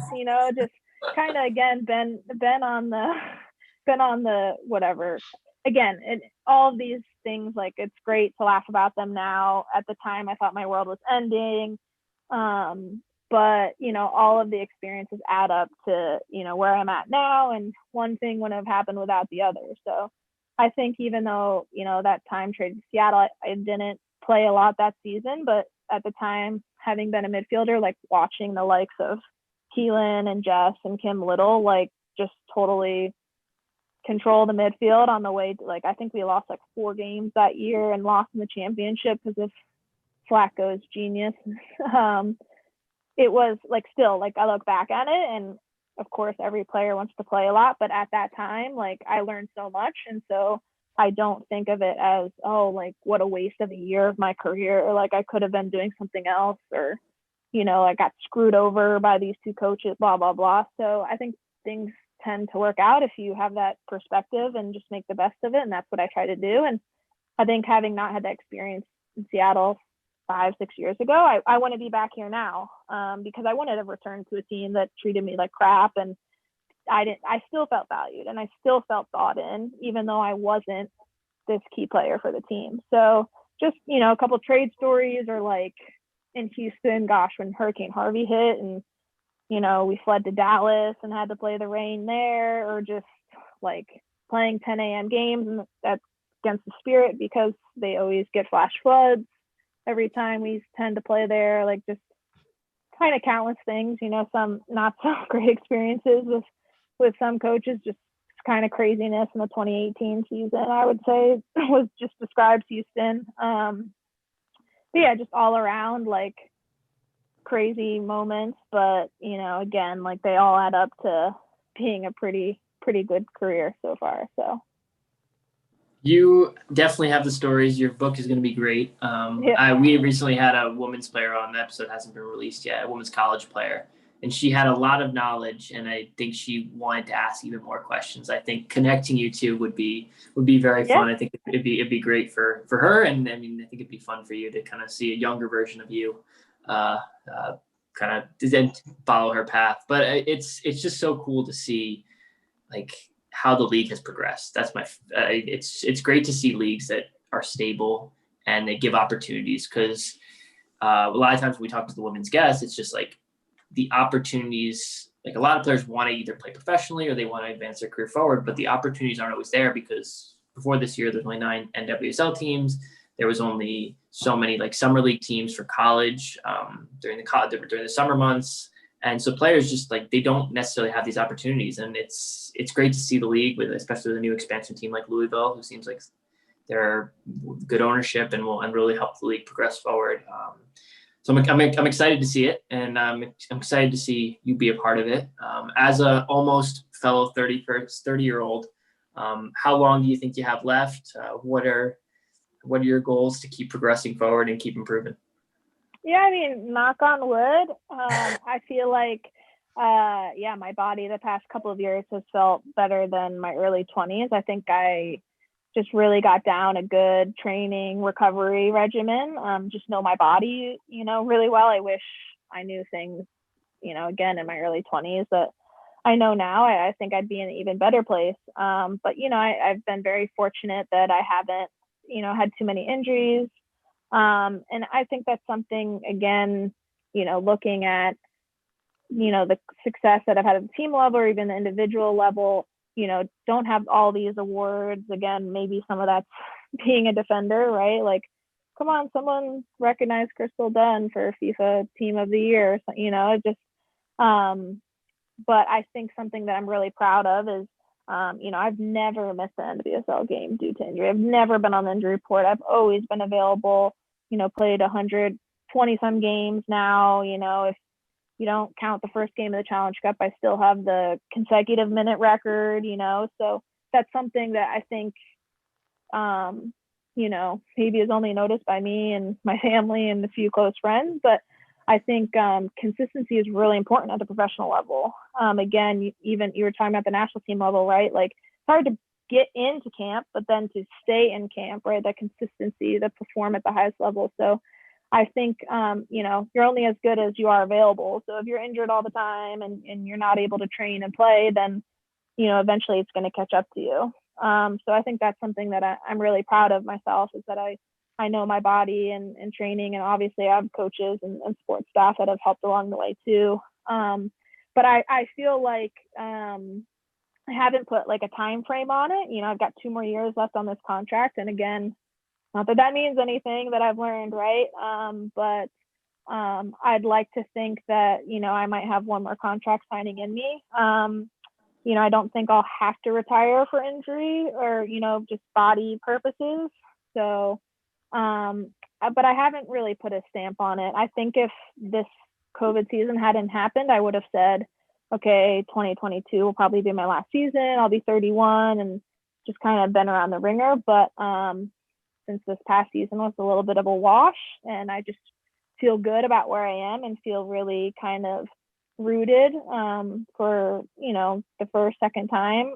kind of again, been on the whatever. Again, all of these things, like, it's great to laugh about them now. At the time, I thought my world was ending. But, all of the experiences add up to, where I'm at now. And one thing wouldn't have happened without the other. So I think even though, that time trade to Seattle, I didn't play a lot that season. But at the time, having been a midfielder, like watching the likes of Keelan and Jess and Kim Little, like, just totally control the midfield on the way to, like, I think we lost like 4 games that year and lost in the championship because of Flacco's genius. It was like, still, like, I look back at it, and of course every player wants to play a lot, but at that time, like, I learned so much. And so I don't think of it as, oh, like, what a waste of a year of my career, or like I could have been doing something else, or I got screwed over by these 2 coaches, blah blah blah. So I think things tend to work out if you have that perspective and just make the best of it. And that's what I try to do. And I think having not had that experience in Seattle 5-6 years ago, I want to be back here now, because I wanted to return to a team that treated me like crap and, I still felt valued and I still felt thought in, even though I wasn't this key player for the team. So just, a couple trade stories, or like in Houston, gosh, when Hurricane Harvey hit and, we fled to Dallas and had to play the rain there, or just like playing 10 a.m. games, and that's against the Spirit because they always get flash floods every time we tend to play there. Like just kind of countless things, some not so great experiences with some coaches, just kind of craziness in the 2018 season, I would say, was just describes Houston. But yeah, just all around like crazy moments, but again, like they all add up to being a pretty good career so far. So you definitely have the stories. Your book is going to be great. We recently had a women's player on. The episode hasn't been released yet, a women's college player, and she had a lot of knowledge, and I think she wanted to ask even more questions. I think connecting you two would be very fun. I think it'd be great for her, and I mean, I think it'd be fun for you to kind of see a younger version of you, kind of then follow her path. But it's just so cool to see like how the league has progressed. That's it's great to see leagues that are stable and they give opportunities, because a lot of times when we talk to the women's guests, it's just like the opportunities, like a lot of players want to either play professionally or they want to advance their career forward, but the opportunities aren't always there, because before this year, there's only 9 NWSL teams. There was only so many like summer league teams for college during the summer months. And so players just like, they don't necessarily have these opportunities. And it's great to see the league especially with a new expansion team like Louisville, who seems like they're good ownership and will really help the league progress forward. So I'm excited to see it, and I'm excited to see you be a part of it. As a almost fellow 30-year-old, how long do you think you have left? What are your goals to keep progressing forward and keep improving? Yeah, I mean, knock on wood. I feel like, my body the past couple of years has felt better than my early 20s. I think I just really got down a good training recovery regimen. Just know my body, really well. I wish I knew things, again, in my early 20s that I know now. I think I'd be in an even better place. But, I've been very fortunate that I haven't, had too many injuries. And I think that's something, again, looking at, the success that I've had at the team level or even the individual level, don't have all these awards. Again, maybe some of that's being a defender, right? Like, come on, someone recognize Crystal Dunn for FIFA Team of the Year. But I think something that I'm really proud of is, I've never missed an NWSL game due to injury. I've never been on the injury report. I've always been available, played 120 some games now. If you don't count the first game of the Challenge Cup, I still have the consecutive minute record, so that's something that I think, maybe is only noticed by me and my family and a few close friends, but I think consistency is really important at the professional level. Again, even you were talking about the national team level, right? Like, it's hard to get into camp, but then to stay in camp, right? That consistency to perform at the highest level. So I think, you're only as good as you are available. So if you're injured all the time and you're not able to train and play, then, eventually it's going to catch up to you. So I think that's something that I'm really proud of myself, is that I know my body and training, and obviously I have coaches and sports staff that have helped along the way too. But I feel like I haven't put like a time frame on it. I've got 2 more years left on this contract. And again, not that means anything that I've learned, right? But I'd like to think that, I might have 1 more contract signing in me. I don't think I'll have to retire for injury or, just body purposes. So, but I haven't really put a stamp on it. I think if this COVID season hadn't happened, I would have said, okay, 2022 will probably be my last season. I'll be 31 and just kind of been around the ringer. But since this past season was a little bit of a wash, and I just feel good about where I am and feel really kind of rooted for, the first, second time.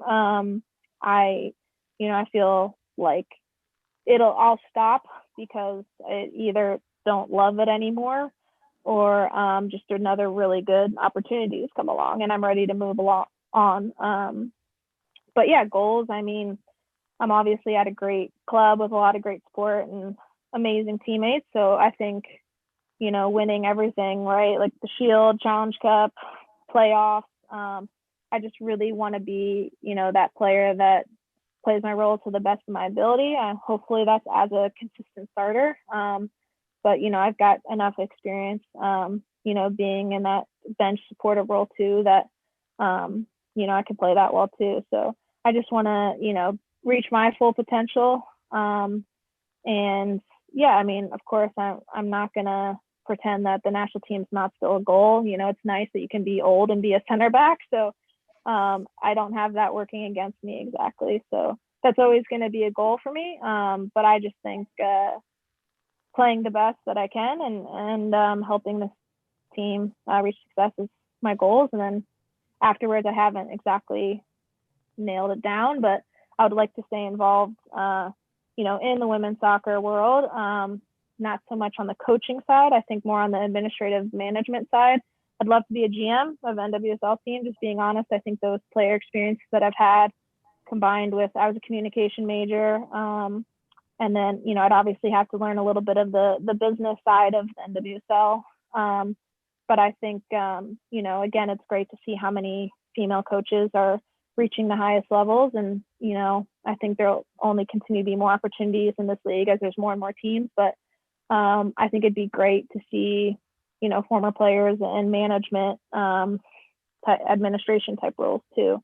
I feel like I'll stop because I either don't love it anymore or just another really good opportunities come along and I'm ready to move on. But yeah, goals. I mean, I'm obviously at a great club with a lot of great sport and amazing teammates. So I think, you know, winning everything, right? Like the Shield, Challenge Cup, playoffs. I just really want to be, you know, that player that plays my role to the best of my ability. Hopefully that's as a consistent starter. But, you know, I've got enough experience, you know, being in that bench supportive role too, that, you know, I can play that well too. So I just want to, you know, reach my full potential. And yeah, I mean, of course, I'm not going to pretend that the national team's not still a goal. You know, it's nice that you can be old and be a center back. So I don't have that working against me exactly. So that's always going to be a goal for me. But I just think playing the best that I can and helping this team reach success is my goals. And then afterwards, I haven't exactly nailed it down, but I would like to stay involved, you know, in the women's soccer world. Not so much on the coaching side. I think more on the administrative management side. I'd love to be a GM of NWSL team. Just being honest, I think those player experiences that I've had, combined with I was a communication major, and then, you know, I'd obviously have to learn a little bit of the business side of NWSL. But I think, you know, again, it's great to see how many female coaches are reaching the highest levels. And, you know, I think there'll only continue to be more opportunities in this league as there's more and more teams. But I think it'd be great to see, you know, former players and management, administration type roles too.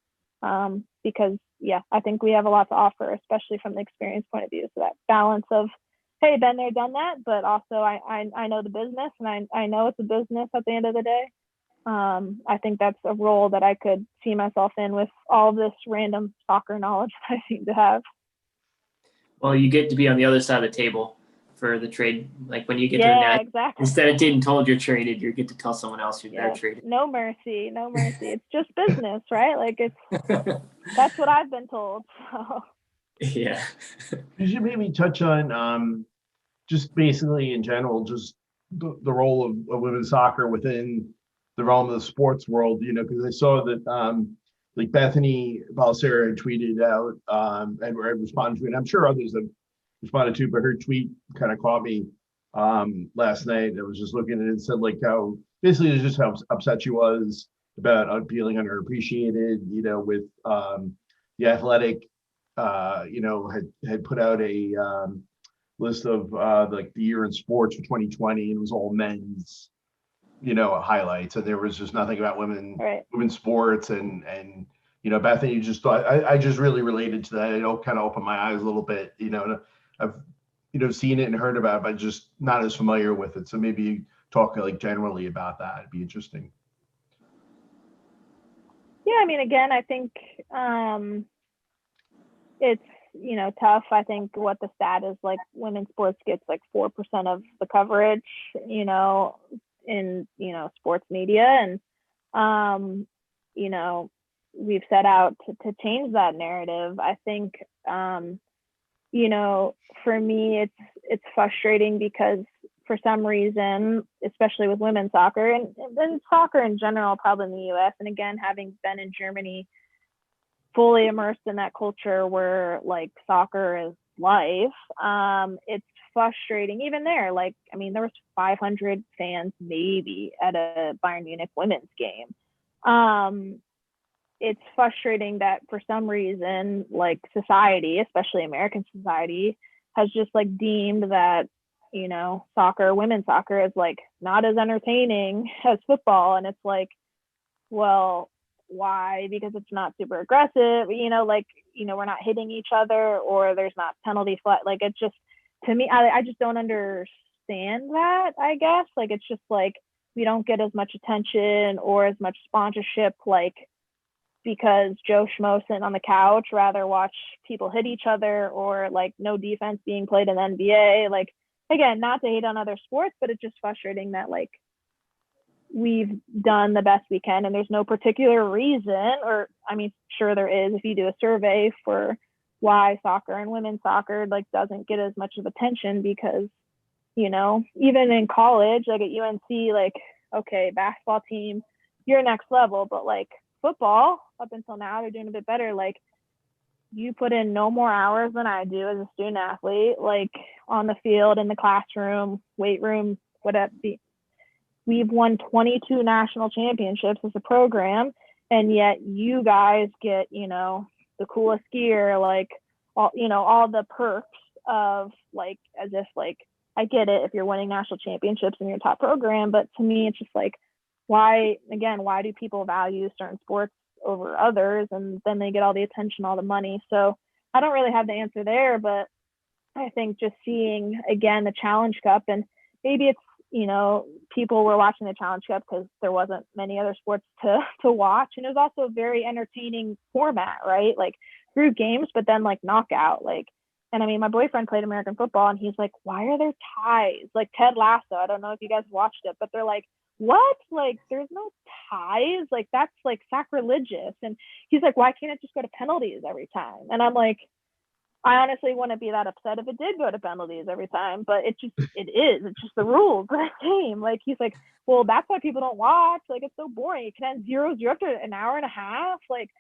Because yeah, I think we have a lot to offer, especially from the experience point of view. So that balance of, hey, been there, done that, but also I know the business, and I know it's a business at the end of the day. I think that's a role that I could see myself in with all this random soccer knowledge that I seem to have. Well, you get to be on the other side of the table for the trade. Like when you get to Yeah, exactly. Instead of being told you're traded, you get to tell someone else they're traded. No mercy. It's just business, right? Like that's what I've been told. So. Yeah. Could you maybe touch on just basically in general, just the role of women's soccer within the realm of the sports world? You know, because I saw that like Bethany Balsera tweeted out and I responded to it. I'm sure others have responded to, but her tweet kind of caught me last night. I was just looking at it and said like how basically it's just how upset she was about feeling underappreciated, you know, with the Athletic, you know, had put out a list of like the year in sports for 2020, and it was all men's, you know, highlights, and there was just nothing about women's sports, and you know, Bethany just thought I just really related to that. It kind of opened my eyes a little bit, you know, and I've, you know, seen it and heard about it, but just not as familiar with it. So maybe talk like generally about that. It'd be interesting. Yeah, I mean, again, I think it's, you know, tough. I think what the stat is like women's sports gets like 4% of the coverage, you know, in, you know, sports media. And, you know, we've set out to change that narrative. I think, you know, for me, it's frustrating because for some reason, especially with women's soccer and soccer in general, probably in the US, and again, having been in Germany, fully immersed in that culture where like soccer is life, it's frustrating even there. Like, I mean, there was 500 fans maybe at a Bayern Munich women's game. It's frustrating that for some reason, like society, especially American society, has just like deemed that, you know, soccer, women's soccer is like not as entertaining as football. And it's like, well, why? Because it's not super aggressive, you know, like, you know, we're not hitting each other, or there's not penalty flag. Like, it's just, to me, I just don't understand that, I guess. Like, it's just like, we don't get as much attention or as much sponsorship, like, because Joe Schmo sitting on the couch rather watch people hit each other, or like no defense being played in the NBA. Like, again, not to hate on other sports, but it's just frustrating that like we've done the best we can and there's no particular reason, or I mean, sure there is if you do a survey for why soccer and women's soccer like doesn't get as much of attention, because, you know, even in college, like at UNC, like, okay, basketball team, you're next level, but like football, up until now, they're doing a bit better. Like, you put in no more hours than I do as a student athlete, like on the field, in the classroom, weight room, whatever. We've won 22 national championships as a program, and yet you guys get, the coolest gear, like all the perks of, like, as if, like, I get it if you're winning national championships in your top program, but to me, it's just like, why do people value certain sports over others, and then they get all the attention, all the money? So I don't really have the answer there, but I think just seeing again the Challenge Cup, and maybe it's, people were watching the Challenge Cup because there wasn't many other sports to watch, and it was also a very entertaining format, right? Like group games, but then like knockout, like. And I mean, my boyfriend played American football, and he's like, why are there ties? Like Ted Lasso, I don't know if you guys watched it, but they're like, what? Like, there's no ties. Like, that's like sacrilegious. And he's like, why can't it just go to penalties every time? And I'm like, I honestly wouldn't be that upset if it did go to penalties every time, but it is. It's just the rules of the game. Like, he's like, well, that's why people don't watch. Like, it's so boring. It can end 0-0 after an hour and a half. Like,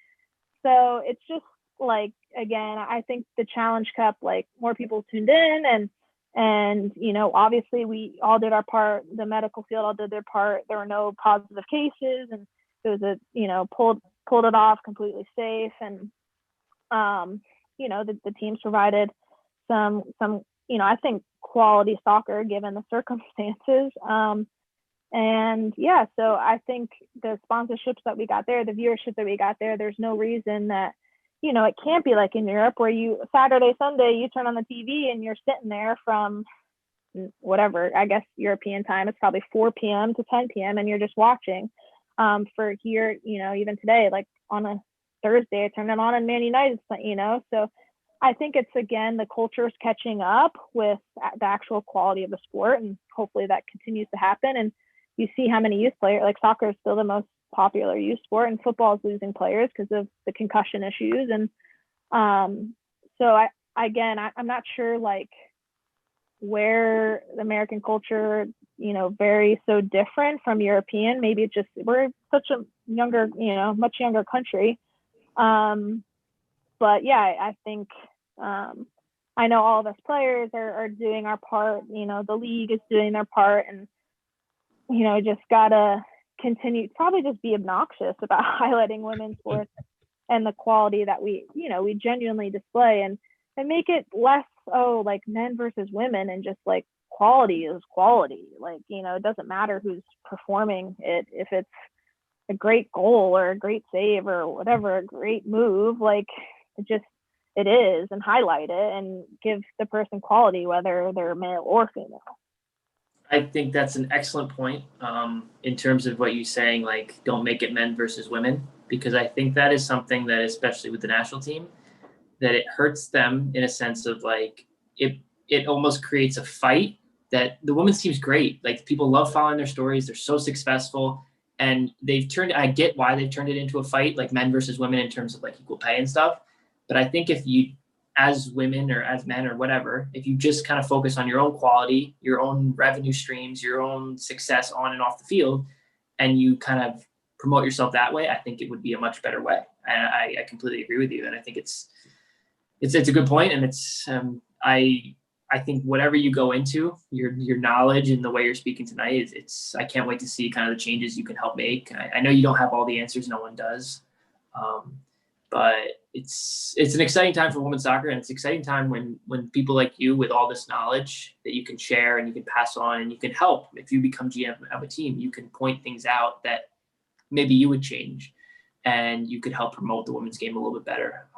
so it's just like, again, I think the Challenge Cup, like, more people tuned in, and obviously we all did our part. The medical field all did their part. There were no positive cases, and it was pulled it off completely safe. And the teams provided some I think quality soccer given the circumstances. And yeah, so I think the sponsorships that we got there, the viewership that we got there, there's no reason that it can't be like in Europe, where you Saturday, Sunday, you turn on the TV and you're sitting there from whatever, I guess European time, it's probably 4 p.m. to 10 p.m. and you're just watching. For here, even today, like on a Thursday, I turned it on and Man United, so I think it's, again, the culture is catching up with the actual quality of the sport, and hopefully that continues to happen. And you see how many youth players, like soccer is still the most popular youth sport, and football is losing players because of the concussion issues. And so I'm not sure like where the American culture varies so different from European. Maybe it's just we're such a younger, much younger country. But yeah, I think I know all of us players are doing our part. The league is doing their part, and just gotta continue, probably just be obnoxious about highlighting women's sports and the quality that we genuinely display, and make it less like men versus women, and just like quality is quality. Like, it doesn't matter who's performing it, if it's a great goal or a great save or whatever, a great move, like it is, and highlight it and give the person quality, whether they're male or female. I think that's an excellent point in terms of what you're saying, like, don't make it men versus women, because I think that is something that, especially with the national team, that it hurts them in a sense of like, it almost creates a fight. That the women's team's great. Like, people love following their stories. They're so successful, and I get why they've turned it into a fight, like men versus women in terms of like equal pay and stuff. But I think if you, as women or as men or whatever, if you just kind of focus on your own quality, your own revenue streams, your own success on and off the field, and you kind of promote yourself that way, I think it would be a much better way. And I completely agree with you. And I think it's a good point. And it's, I think whatever you go into, your knowledge and the way you're speaking tonight, I can't wait to see kind of the changes you can help make. I know you don't have all the answers. No one does. But it's an exciting time for women's soccer, and it's an exciting time when people like you, with all this knowledge that you can share and you can pass on and you can help. If you become GM of a team, you can point things out that maybe you would change, and you could help promote the women's game a little bit better.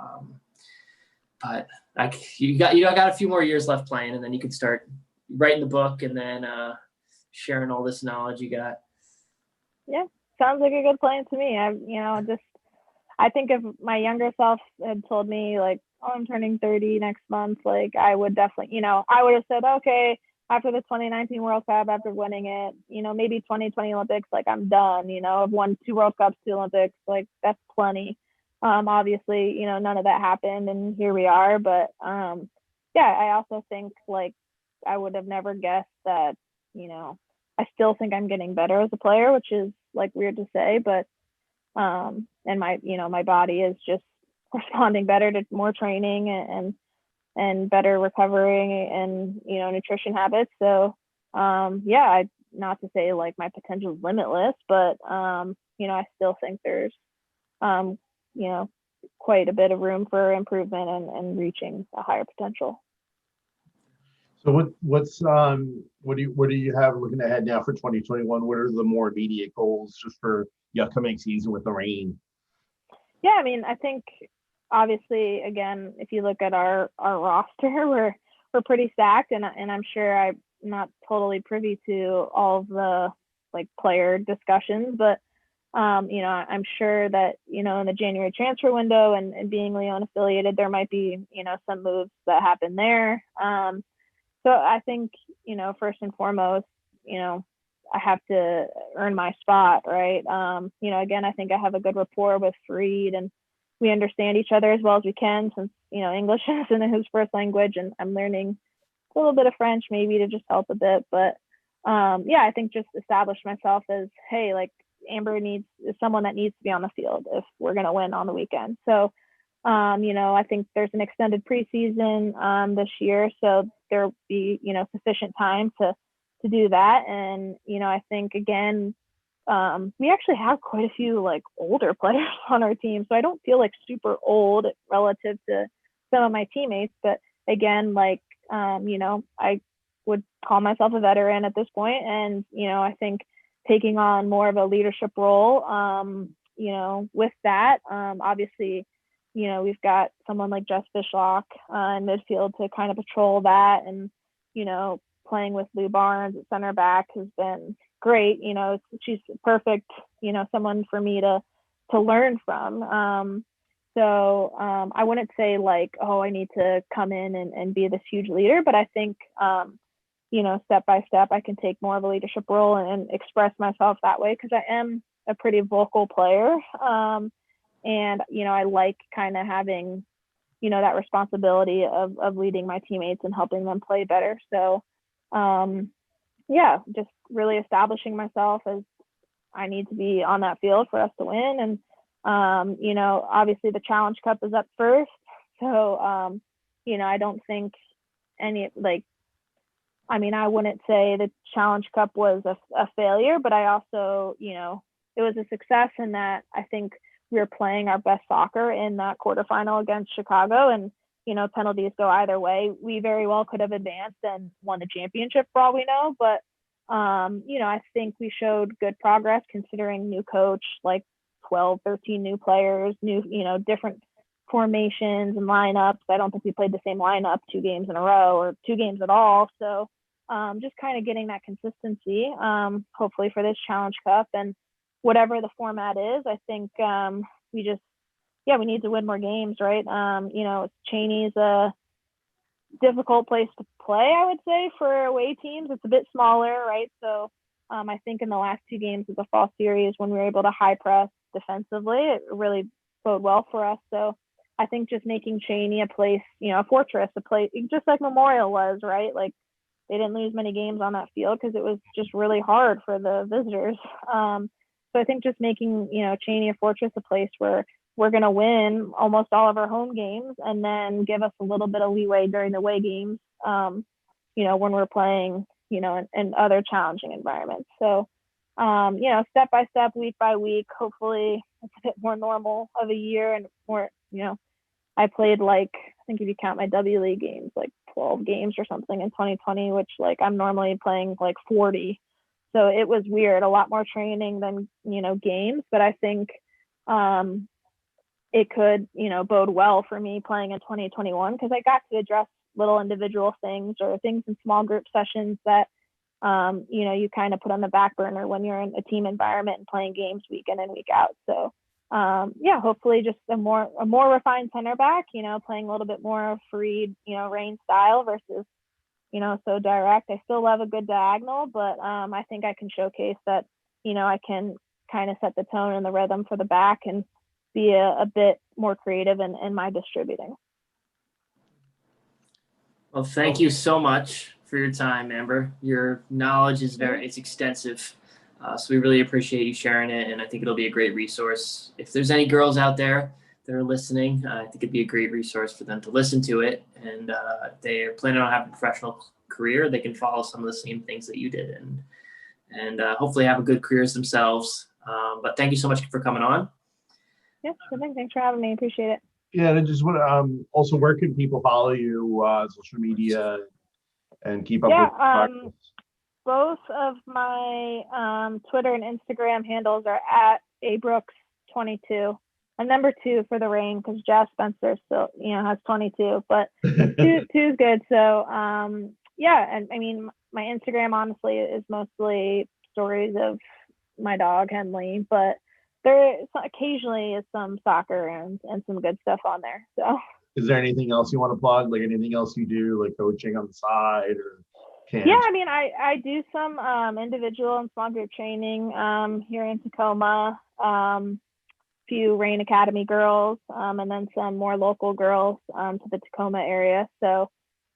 But like, you got a few more years left playing, and then you could start writing the book and then sharing all this knowledge you got. Yeah, sounds like a good plan to me. I think if my younger self had told me like, oh, I'm turning 30 next month, like I would definitely, I would have said, okay, after the 2019 World Cup, after winning it, maybe 2020 Olympics, like I'm done, I've won 2 World Cups, 2 Olympics, like that's plenty. Obviously, none of that happened, and here we are. But yeah, I also think like I would have never guessed that, I still think I'm getting better as a player, which is like weird to say, but And my body is just responding better to more training and better recovering and, nutrition habits. So, not to say like my potential is limitless, but, I still think there's, quite a bit of room for improvement and reaching a higher potential. So what do you have looking ahead now for 2021? What are the more immediate goals just for the upcoming season with the Reign? Yeah, I mean, I think obviously, again, if you look at our roster, we're pretty stacked, and I'm sure I'm not totally privy to all of the like player discussions, but I'm sure that in the January transfer window and being Leon affiliated, there might be some moves that happen there. So I think first and foremost, I have to earn my spot, right? Again, I think I have a good rapport with Fareed, and we understand each other as well as we can, since English isn't his first language, and I'm learning a little bit of French maybe to just help a bit. But I think just establish myself as, hey, like Amber is someone that needs to be on the field if we're gonna win on the weekend. So I think there's an extended preseason this year, so there'll be sufficient time to do that. And I think again, we actually have quite a few like older players on our team, so I don't feel like super old relative to some of my teammates. But again, like I would call myself a veteran at this point, and I think taking on more of a leadership role, with that, obviously, we've got someone like Jess Fishlock in midfield to kind of patrol that, and playing with Lou Barnes at center back has been great. She's perfect, someone for me to learn from. So I wouldn't say like, oh, I need to come in and be this huge leader, but I think step by step, I can take more of a leadership role and express myself that way, because I am a pretty vocal player. And, I like kind of having, that responsibility of leading my teammates and helping them play better. So, just really establishing myself as I need to be on that field for us to win. And, obviously the Challenge Cup is up first. So, I don't think I wouldn't say the Challenge Cup was a failure, but I also, it was a success in that I think we were playing our best soccer in that quarterfinal against Chicago, and, penalties go either way. We very well could have advanced and won the championship for all we know, but, I think we showed good progress considering new coach, like 12, 13 new players, new, different formations and lineups. I don't think we played the same lineup 2 games in a row or 2 games at all. So, just kind of getting that consistency, hopefully for this Challenge Cup, and whatever the format is, I think we need to win more games, right? Cheney's a difficult place to play, I would say, for away teams. It's a bit smaller, right? So I think in the last 2 games of the fall series, when we were able to high press defensively, it really bode well for us. So I think just making Cheney a place, a fortress, a place just like Memorial was, right? Like, they didn't lose many games on that field because it was just really hard for the visitors. So I think just making, Cheney a fortress, a place where we're going to win almost all of our home games, and then give us a little bit of leeway during the away games, when we're playing, in other challenging environments. So, step by step, week by week, hopefully it's a bit more normal of a year and more, I played I think if you count my W League games, 12 games or something in 2020, which I'm normally playing 40. So it was weird, a lot more training than, games, but I think it could, bode well for me playing in 2021, because I got to address little individual things or things in small group sessions that, you kind of put on the back burner when you're in a team environment and playing games week in and week out. So hopefully just a more refined center back, playing a little bit more Fareed, Reign style versus, so direct. I still love a good diagonal, but I think I can showcase that, I can kind of set the tone and the rhythm for the back and be a bit more creative in my distributing. Well, thank you so much for your time, Amber. Your knowledge is it's extensive. So we really appreciate you sharing it, and I think it'll be a great resource. If there's any girls out there that are listening, I think it'd be a great resource for them to listen to it. And if they're planning on having a professional career, they can follow some of the same things that you did, and hopefully have a good careers themselves. But thank you so much for coming on. Yeah, thanks for having me. Appreciate it. Yeah, and I just want to also, where can people follow you, social media, and keep up with both of my Twitter and Instagram handles are at abrooks22, and number 2 for the Reign, because Jazz Spencer still has 22, but 2 is good. So yeah, and I mean, my Instagram honestly is mostly stories of my dog Henley, but there occasionally is some soccer and some good stuff on there. So is there anything else you want to plug, like anything else you do, like coaching on the side or camps? Yeah, I mean, I do some individual and small group training here in Tacoma, few Reign Academy girls, and then some more local girls to the Tacoma area. So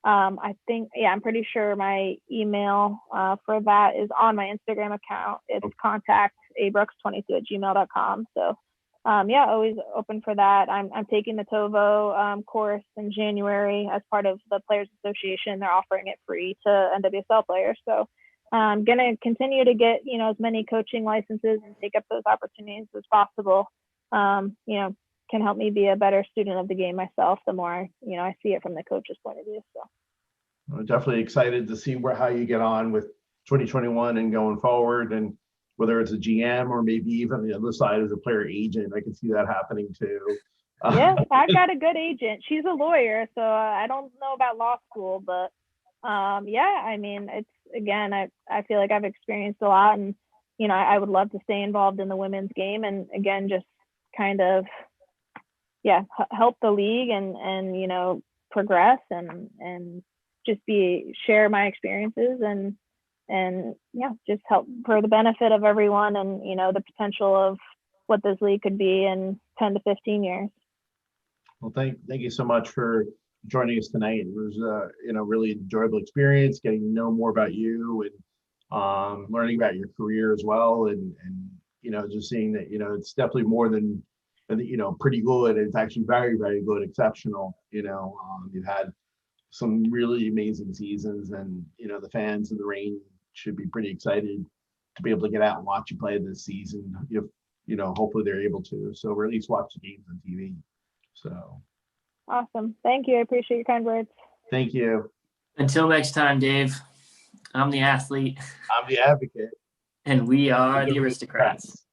I think, I'm pretty sure my email for that is on my Instagram account. It's contact@abrooks22@gmail.com. So always open for that. I'm taking the TOVO course in January as part of the Players Association. They're offering it free to NWSL players. So I'm going to continue to get, as many coaching licenses and take up those opportunities as possible. Can help me be a better student of the game myself, the more I see it from the coach's point of view. So I'm definitely excited to see how you get on with 2021 and going forward, and whether it's a GM or maybe even the other side as a player agent. I can see that happening too. Yeah, I've got a good agent. She's a lawyer, so I don't know about law school, but I mean, it's, again, I feel like I've experienced a lot, and I would love to stay involved in the women's game, and again, just kind of help the league and progress and just share my experiences and just help for the benefit of everyone, and the potential of what this league could be in 10 to 15 years. Well, thank you so much for joining us tonight. It was really enjoyable experience, getting to know more about you and learning about your career as well, and just seeing that it's definitely more than pretty good. It's actually very, very good, exceptional. You've had some really amazing seasons, and the fans of the Reign should be pretty excited to be able to get out and watch you play this season. If hopefully they're able to, so or at least watch the games on TV. So awesome. Thank you. I appreciate your kind words. Thank you. Until next time, Dave. I'm the athlete. I'm the advocate. And we are the Aristocrats.